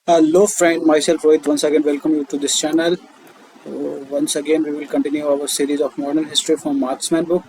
Hello friend, myself Rohit once again welcome you to this channel. Once again we will continue our series of modern history from marksman book.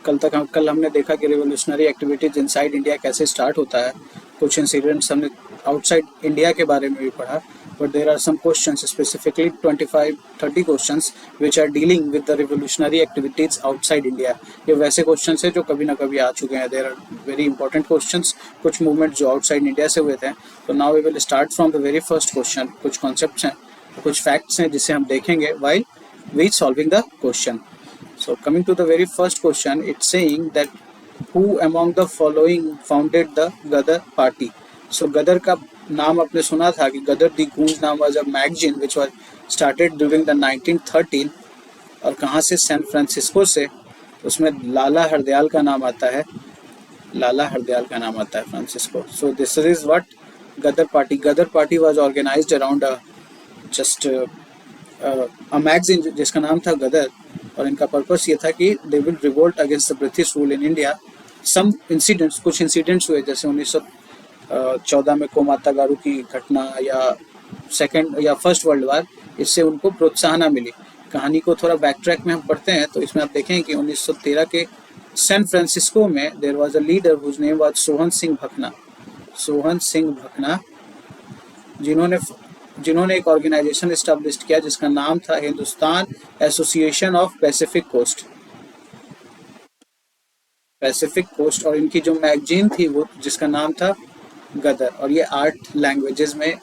कल हमने देखा कि revolutionary activities inside India कैसे start होता है. कुछ incidents हमने outside India के बारे में भी पढ़ा. But there are some questions, specifically 25-30 questions which are dealing with the revolutionary activities outside India. ये वैसे questions हैं जो कभी ना कभी आ चुके हैं. There are very important questions, कुछ movements जो outside India से हुए थे. तो now we will start from the very first question. कुछ concepts हैं, कुछ facts हैं जिसे हम देखेंगे while we solving the question. So coming to the very first question, it's saying that who among the following founded the Gadar party? So गदर का नाम आपने सुना था कि गदर दी गूंज नाम was a magazine which was started during the 1913 और कहाँ से? सैन फ्रांसिस्को से. उसमें लाला हरदयाल का नाम आता है. लाला हरदयाल का नाम आता है Francisco. So this is what Ghadar party. Ghadar party was organised around just a magazine जिसका नाम था गदर. और इनका पर्पस ये था कि they will revolt against the British rule in India. Some incidents, कुछ इंसिडेंट्स हुए जैसे 1914 में कोमाता गारू की घटना या सेकेंड या फर्स्ट वर्ल्ड वार. इससे उनको प्रोत्साहन मिली. कहानी को थोड़ा बैक ट्रैक में हम पढ़ते हैं तो इसमें आप देखें कि 1913 के सैन फ्रांसिस्को में there was a leader whose name was Sohan Singh Bhakna. Sohan Singh Bhakna जिन्होंने एक ऑर्गेनाइजेशन एस्टेब्लिश किया जिसका नाम था Hindustan Association of Pacific Coast. और इनकी जो मैगजीन थी वो जिसका नाम था गदर. और ये 8 लैंग्वेजेस में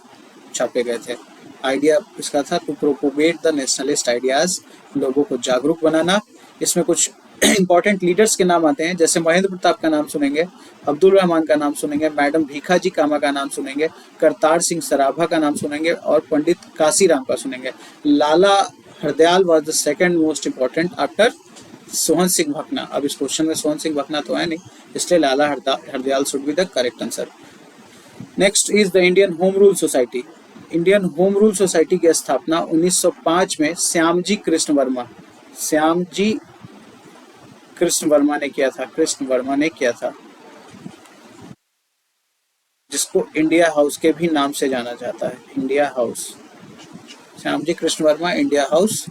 छापे गए थे. आइडिया इसका था to propagate the nationalist ideas, लोगों को जागरूक बनाना. इसमें कुछ इंपॉर्टेंट लीडर्स के नाम आते हैं जैसे महेंद्र प्रताप का नाम सुनेंगे, अब्दुल रहमान का नाम सुनेंगे, मैडम भीखाजी कामा का नाम सुनेंगे, करतार सिंह सराभा का नाम सुनेंगे और पंडित काशीराम का सुनेंगे. Lala Hardayal was the second most important after Sohan Singh Bhakna. अब इस क्वेश्चन में सोहन सिंह भकना तो है नहीं, इसलिए Lala Hardayal should be the correct answer. Next is the Indian home rule society. Indian home rule society की स्थापना 1905 में श्यामजी कृष्ण वर्मा ने किया था. जिसको इंडिया हाउस के भी नाम से जाना जाता है. India house, Shyamji Krishna Verma, India house.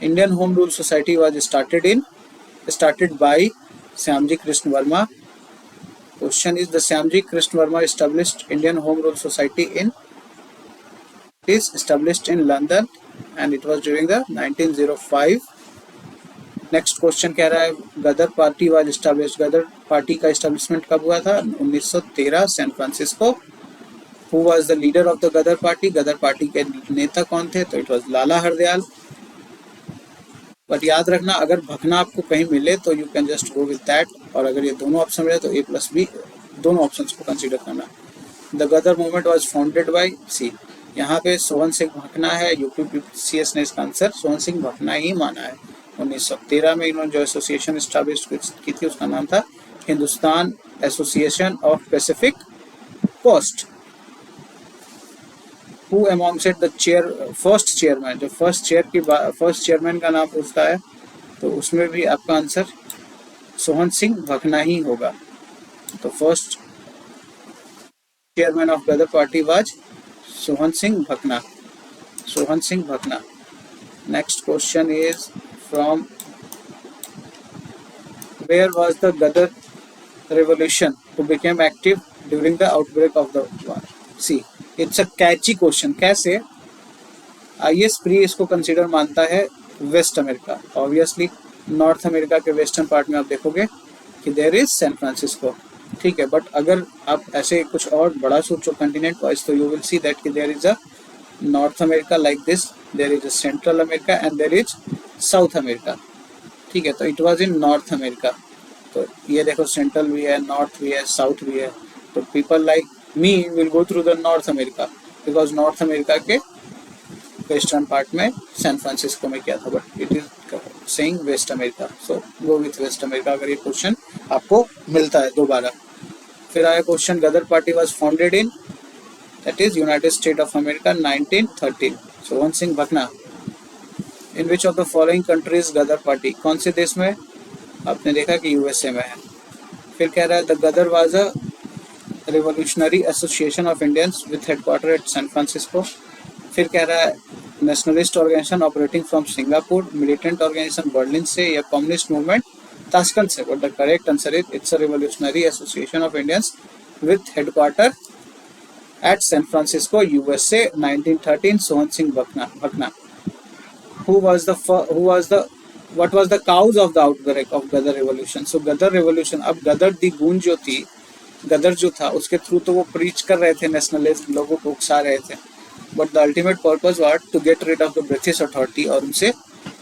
Indian home rule society was started by Shyamji Krishna Verma. Question is, the Shyamji Krishna Verma established Indian Home Rule Society it is established in London and it was during the 1905. Next question कह रहा है Ghadar party was established. Ghadar party का establishment कब हुआ था? 1913 San Francisco. Who was the leader of the Ghadar party? Ghadar party के नेता कौन थे? तो it was Lala Hardayal. But याद रखना अगर भकना आपको कहीं मिले तो you can just go with that. और अगर ये दोनों ऑप्शन मिले तो A+B दोनों ऑप्शंस को कंसीडर करना. The Ghadar movement was founded by C. यहाँ पे सोहन सिंह भकना है. यूपीपीसीएस ने इसका आंसर सोहन सिंह भकना ही माना है. 1913 में इन्होंने जो एसोसिएशन स्टैब्लिश की थी उसका नाम था Hindustan Association of Pacific Coast. Who amongst it the first chairman, जो फर्स्ट चेयरमैन का नाम पूछता है तो उसमें भी आपका आंसर सोहन सिंह भकना ही होगा. तो first chairman of Ghadar party was Sohan Singh Bhakna. Next question is from where was the Ghadar revolution who became active during the outbreak of the war. See, it's a catchy question. कैसे? आईएस प्री इसको कंसीडर मानता है West America. Obviously North America के western part में आप देखोगे कि there is San Francisco. ठीक है, बट अगर आप ऐसे कुछ और बड़ा सोचो कंटिनेंट वाइज तो यू विल सी दैट कि there is a North America like this, there is a Central America and there is South America. ठीक है, तो it was in North America. तो ये देखो सेंट्रल भी है, नॉर्थ भी है, साउथ भी है. तो people like me will go through the North America because North America के वेस्टर्न पार्ट में सैन फ्रांसिस्को में किया था. But it is saying West America, so go with West America अगर ये क्वेश्चन आपको मिलता है दोबारा. फिर आया question Ghadar party was founded in that is United State of America 1913. Sohan Singh Bhakna. In which of the following countries Ghadar Party, कौन से देश में? आपने देखा कि यूएसए में है. फिर कह रहा है the Ghadar was a revolutionary association of Indians with headquarter at San Francisco. फिर कह रहा है nationalist organisation operating from Singapore, militant organisation Berlin से या कम्युनिस्ट मूवमेंट ताशकंद से। But the correct answer is it's a revolutionary association of Indians with headquarter at San Francisco, USA, 1913. Sohan Singh Bhakna. Who was the what was the cause of the outbreak of Gadar revolution? So Gadar revolution, अब गदर दी गूंज जो थी, गदर जो था उसके through तो वो preach कर रहे थे, नेशनलिस्ट लोगों को उकसा रहे थे, but the ultimate purpose was to get rid of the British authority, और उनसे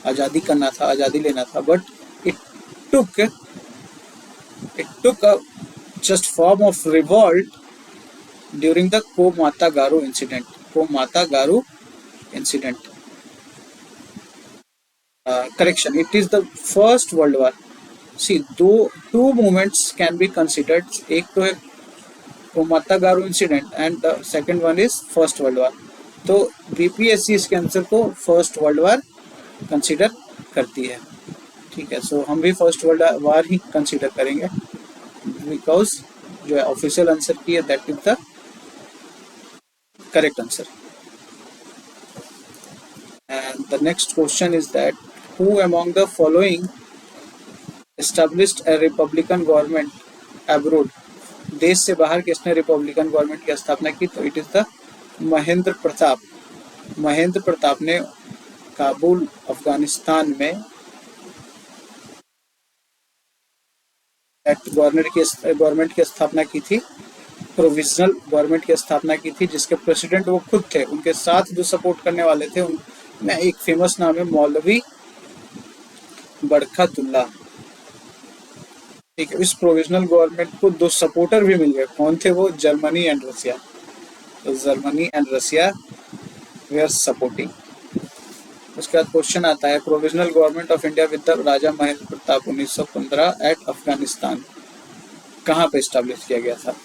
आज़ादी करना था, आज़ादी लेना था। But took it took a just form of revolt during the Komata Garu incident. Komata Garu incident. Correction. It is the First World War. See, two movements can be considered. एक तो है Komata Garu incident and the second one is First World War. तो BPSC इसके answer को first world war consider करती है। ठीक है, सो हम भी फर्स्ट वर्ल्ड वार ही कंसिडर करेंगे, बिकॉज जो है ऑफिशियल आंसर की है that is the correct answer. And the next question is that who among the following established a republican government abroad? देश से बाहर किसने रिपब्लिकन गवर्नमेंट की स्थापना की? तो it is the Mahendra Pratap. Mahendra Pratap ने काबुल अफगानिस्तान में गवर्नमेंट की स्थापना की थी, प्रोविजनल गवर्नमेंट की स्थापना की थी, जिसके प्रेसिडेंट वो खुद थे। उनके साथ जो सपोर्ट करने वाले थे उनमें एक फेमस नाम है मौलवी बरकतुल्लाह। ठीक है, इस प्रोविजनल गवर्नमेंट को दो सपोर्टर भी मिल गए। कौन थे वो? Germany and Russia. तो Germany and Russia we are supporting. उसके बाद क्वेश्चन आता है provisional government of India with the Raja Mahendra Pratap 1915 at Afghanistan कहाँ पे स्टैब्लिश किया गया था?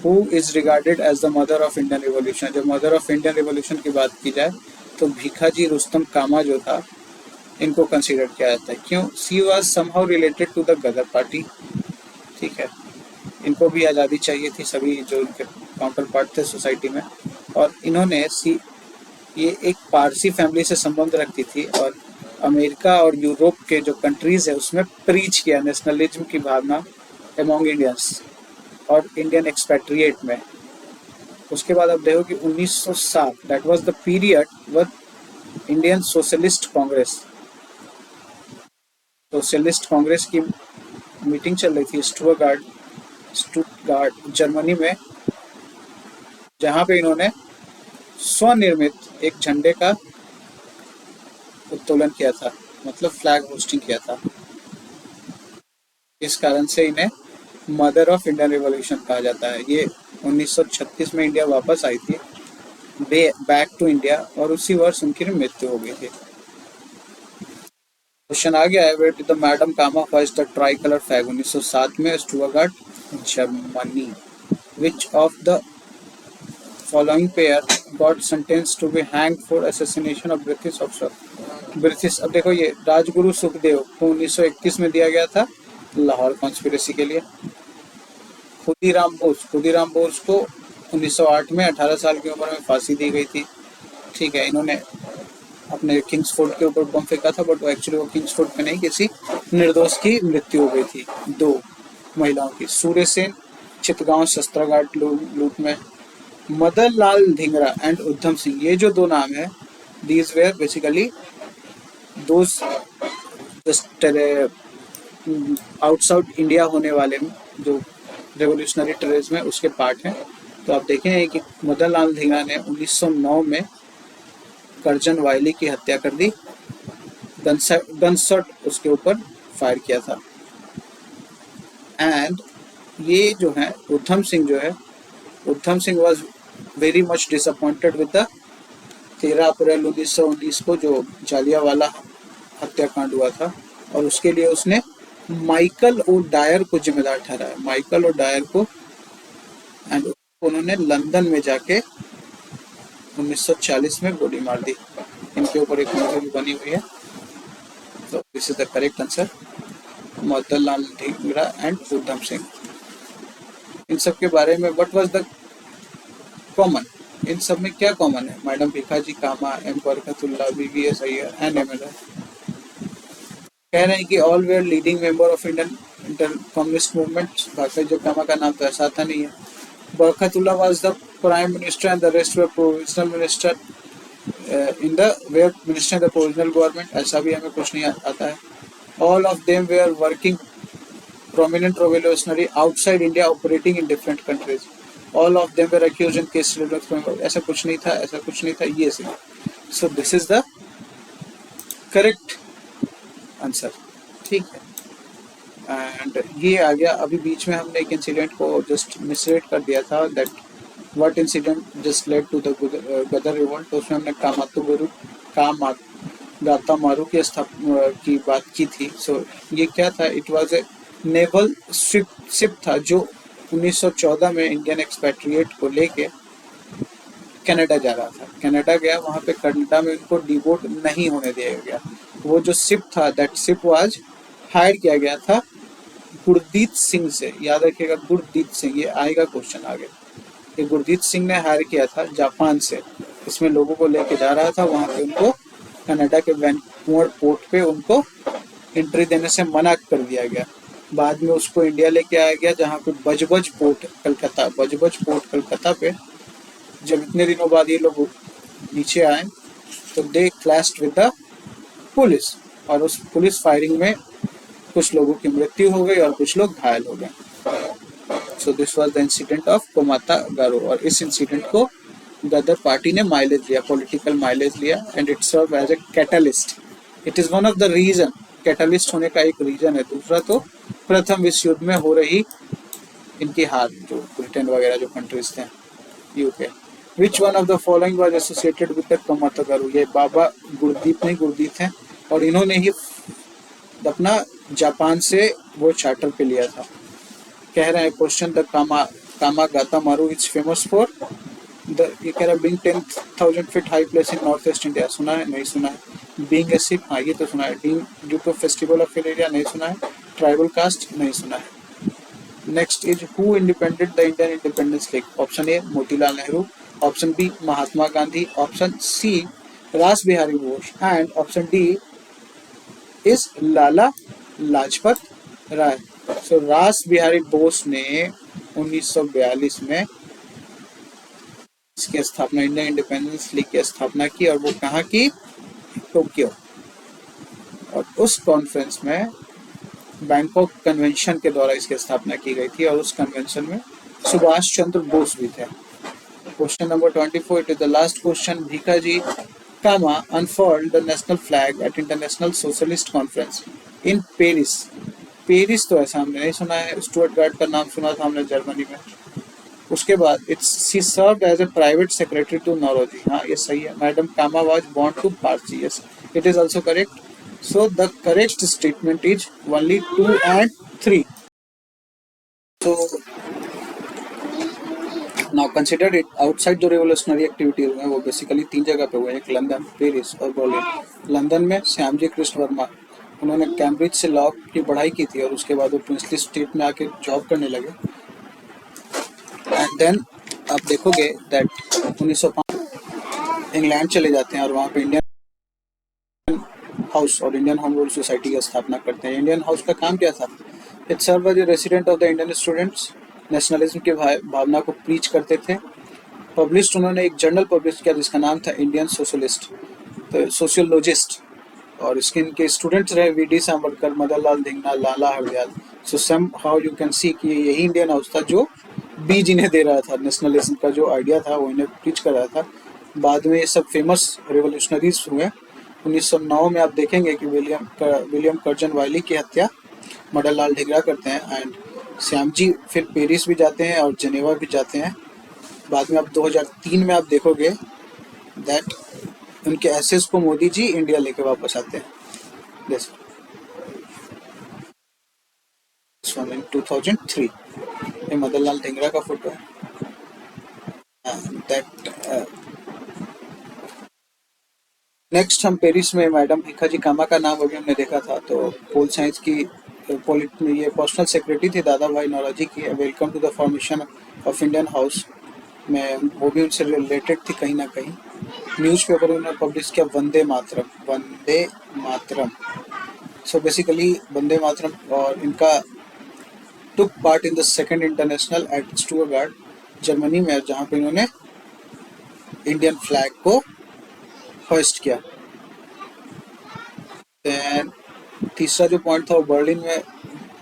Who is regarded as the mother of Indian Revolution? जब मदर ऑफ इंडियन रिवोल्यूशन की बात की जाए तो भीखाजी रुस्तम कामा जो था, इनको कंसीडर किया जाता है। क्यों? C was somehow related to the Ghadar party. ठीक है, इनको भी आज़ादी चाहिए थी, सभी जो इनके काउंटर पार्ट थे सोसाइटी में, और इन्होंने ये एक पारसी फैमिली से संबंध रखती थी, और अमेरिका और यूरोप के जो कंट्रीज है उसमें प्रीच किया नेशनलिज्म की भावना एमॉन्ग इंडियंस और इंडियन एक्सपेट्रिएट में। उसके बाद आप देखो कि 1907 that was the period with Indian socialist Congress की मीटिंग चल रही थी स्टुटगार्ट जर्मनी में, जहां पे इन्होंने स्वनिर्मित एक झंडे का उत्तोलन किया था, मतलब फ्लैग होस्टिंग किया था। इस कारण से इन्हें मदर ऑफ इंडियन रिवॉल्यूशन कहा जाता है। ये 1936 में इंडिया वापस आई थी, बैक टू इंडिया, और उसी वर्ष उनकी मृत्यु हो गई थी। क्वेश्चन आ गया है where did the Madam Cama hoist the tricolour flag 1907 में Stuttgart Germany. Which of the following pair got sentence to be hanged for assassination of British officer? British, अब देखो ये राजगुरु सुखदेव को 1931 में दिया गया था लाहौर कॉन्स्पिरेसी के लिए। खुदीराम बोस को 1908 में 18 साल की उम्र में फांसी दी गई थी। ठीक है, इन्होंने अपने किंग्सफोर्ड के ऊपर बम फेंका था, बट वो एक्चुअली वो किंग्सफोर्ड पे नहीं, किसी निर्दोष की मृत्यु हो गई थी, 2 महिलाओं की। सूर्य सेन चितगांव शस्त्रागार लूट में। मदन लाल धिंगरा एंड उधम सिंह, ये जो 2 नाम है, these where basically those outside India होने वाले जो रेवोल्यूशनरी टेररिज्म है उसके पार्ट हैं। तो आप देखें कि मदन लाल धिंगरा ने 1909 में करजन वायली की हत्या कर दी, गनशॉट उसके ऊपर फायर किया था। एंड ये जो है Udham Singh was very much disappointed with the 13 April 1919 को जो जालियांवाला हत्याकांड हुआ था, और उसके लिए उसने माइकल ओ डायर को जिम्मेदार ठहराया, माइकल ओ डायर को, एंड उन्होंने लंदन में जाके 1940 में गोली मार दी। इनके ऊपर एक मूवी भी बनी हुई है। तो this is the correct answer, Madan Lal Dhingra and Udham Singh. इन सब के बारे में व्हाट वाज द कॉमन, इन सब में क्या कॉमन है? Madam Bhikaji Cama, M Barkatullah, VVS Iyer and MLR कह रहे हैं कि all were leading member of Indian inter communist movement. Bhikaji Cama का नाम तो ऐसा आता नहीं है। Barkatullah was the prime minister and the rest were provisional minister in the where minister in the provisional government, ऐसा भी हमें कुछ नहीं आता है। All of them were working prominent revolutionary outside India operating in different countries. All of them were accused in case ऐसा कुछ नहीं था, ऐसा कुछ नहीं था, ये सही। So this is the correct answer, ठीक है। एंड ये आ गया। अभी बीच में हमने एक इंसिडेंट को जस्ट मिसरेट कर दिया था, that what incident just led to the Ghadar revolt, तो उसमें हमने गाता मारू की बात की थी। सो ये क्या था? It was a naval ship था जो 1914 में इंडियन एक्सपेट्रिएट को लेके कनाडा जा रहा था। कनाडा गया, वहां पे कनाडा में उनको डिवोट नहीं होने दिया गया। वो जो शिप था, दैट शिप वाज हायर किया गया था गुरदीत सिंह से। याद रखिएगा, गुरदीत सिंह, ये आएगा क्वेश्चन आगे। ये गुरदीत सिंह ने हायर किया था जापान से। इसमें लोगों को लेके जा रहा था, वहां पे उनको कनाडा के वैनकूवर पोर्ट पे उनको एंट्री देने से मना कर दिया गया। बाद में उसको इंडिया लेके आया गया, जहाँ पे बजबज पोर्ट कलकत्ता पे जब इतने दिनों बाद ये लोग नीचे आए तो दे क्लैश्ड विद द पुलिस, और उस पुलिस फायरिंग में कुछ लोगों की मृत्यु हो गई और कुछ लोग घायल हो गए। So this was the incident of Komagata Maru, और इस इंसिडेंट को गदर पार्टी ने माइलेज लिया, पॉलिटिकल माइलेज लिया, and it serve as a catalyst. It is one of the reason, catalyst होने का एक रीजन है। दूसरा तो प्रथम विश्व युद्ध में हो रही इनकी हार, जो ब्रिटेन वगैरह जो कंट्रीज थे, UK. Which one of the following was associated with the Komagata Maru? ये बाबा गुरदीप हैं, और इन्होंने ही अपना जापान से वो चार्टर पे लिया था। कह रहे हैं क्वेश्चन, द कामा गाता मारू इज फेमस फॉर द, ये कह रहा है being 10,000 feet high place in north east India. सुना है? नहीं सुना है। बीइंग ए शिप, हाँ ये तो सुना है। Due to festival of area, नहीं सुना है। ट्राइबल कास्ट, नहीं सुना है। Next is who independent the Indian independence league? Option A Motilal Nehru, option B Mahatma Gandhi, option C Rash Behari Bose, and option D is Lala Lajpat Rai. So Rash Behari Bose ने 1942 में इसकी स्थापना, इंडियन इंडिपेंडेंस लीग की स्थापना की, और वो कहाँ की? टोक्यो। और उस कॉन्फ्रेंस में बैंकॉक कन्वेंशन के द्वारा इसकी स्थापना की गई थी, और उस कन्वेंशन में सुभाष चंद्र बोस भी थे। Question number 24, it is the last question. Bhikaji Cama unfurled the national flag at international socialist conference in Paris. Paris तो ऐसा हमने नहीं सुना है। स्टुअर्टगार्ड का नाम सुना था हमने, जर्मनी में। उसके बाद it's C served as a private secretary to Naoroji, हाँ ये सही है। Madam Cama was born to Parsi, yes it is also correct. So the correct statement is only 2 and 3. So now consider it, outside जो revolutionary activities हुए वो basically 3 जगह पे हुए, एक लंदन, पेरिस और बर्लिन। लंदन में श्यामजी कृष्ण वर्मा, उन्होंने कैम्ब्रिज से लॉ की पढ़ाई की थी, और उसके बाद वो प्रिंसली स्टेट में आके जॉब करने लगे। एंड देन आप देखोगे दैट 1905 इंग्लैंड चले जाते हैं, और वहाँ पे इंडियन हाउस और इंडियन होम रूल सोसाइटी की स्थापना करते हैं। इंडियन हाउस का काम क्या था? It serve as a resident of the Indian students, nationalism की भावना को प्रीच करते थे। पब्लिश्ड, उन्होंने एक जर्नल पब्लिश किया जिसका नाम था इंडियन सोशलिस्ट, तो सोशियोलॉजिस्ट, और इसके इनके स्टूडेंट्स रहे V D. Savarkar, Madan Lal Dhingra, Lala Hardayal. So somehow you can see कि यही इंडियन हाउस था जो बीज इन्हें दे रहा था, नेशनलिज्म का जो आइडिया था वो इन्हें प्रीच कर रहा था। बाद में ये सब फेमस रिवोल्यूशनरीज हुए। 1909 में आप देखेंगे कि विलियम कर्जन वाइली की हत्या मदन लाल ढींगरा करते हैं, एंड श्याम जी फिर पेरिस भी जाते हैं और जेनेवा भी जाते हैं। बाद में आप 2003 में आप देखोगे दैट उनके एसेस को मोदी जी इंडिया लेके वापस आते हैं। दिस वन इन 2003, ये मदन लाल ढींगरा का फोटो है। नेक्स्ट हम पेरिस में मैडम भिखाजी कामा का नाम अभी हमने देखा था, तो पोल साइंस की ये पर्सनल सेक्रेटरी थी दादा भाई नौरोजी की, welcome to the formation of Indian House में वो भी उनसे रिलेटेड थी कहीं ना कहीं। न्यूज़पेपर में उन्होंने पब्लिश किया वंदे मातरम, वंदे मातरम। सो बेसिकली वंदे मातरम, और इनका took part in the second International at Stuttgart Germany में, जहाँ पे इन्होंने इंडियन फ्लैग को होस्ट किया। देन तीसरा जो पॉइंट था वो बर्लिन में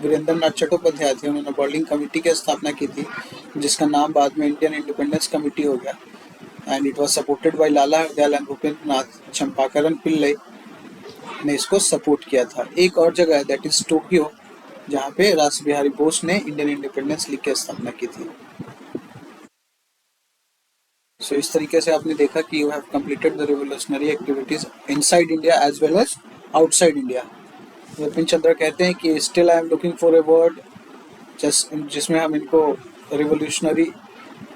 वीरेंद्र नाथ चट्टोपाध्याय थे, उन्होंने बर्लिन कमेटी की स्थापना की थी, जिसका नाम बाद में इंडियन इंडिपेंडेंस कमेटी हो गया, and it was supported by Lala Hardayal and Bhupendra Nath Champakaraman Pillai ने इसको सपोर्ट किया था। एक और जगह है दैट इज टोक्यो, जहाँ पे रास बिहारी बोस ने इंडियन इंडिपेंडेंस लीग की स्थापना की थी। सो इस तरीके से आपने देखा कि you have completed the revolutionary activities inside India as well as outside India. Vipin Chandra कहते हैं कि still I am looking for a word जिसमें हम इनको रिवोल्यूशनरी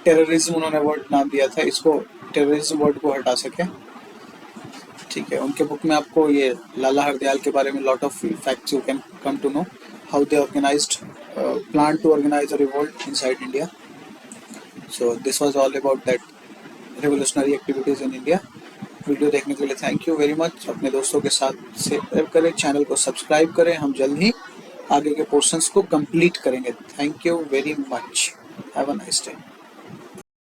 टेररिज्म उन्होंने वर्ड नाम दिया था, इसको टेररिज्म वर्ड को हटा सके। ठीक है, उनके बुक में आपको ये लाला हरदयाल के बारे में lot of facts you can come to know how they organised plan to organise a revolt inside India. So this was all about that revolutionary activities in India. Video देखने के लिए थैंक यू वेरी मच। अपने दोस्तों के साथ share करें, channel को subscribe करें। हम जल्द ही आगे के पोर्शंस को कंप्लीट करेंगे। Thank you very much. Have a nice day.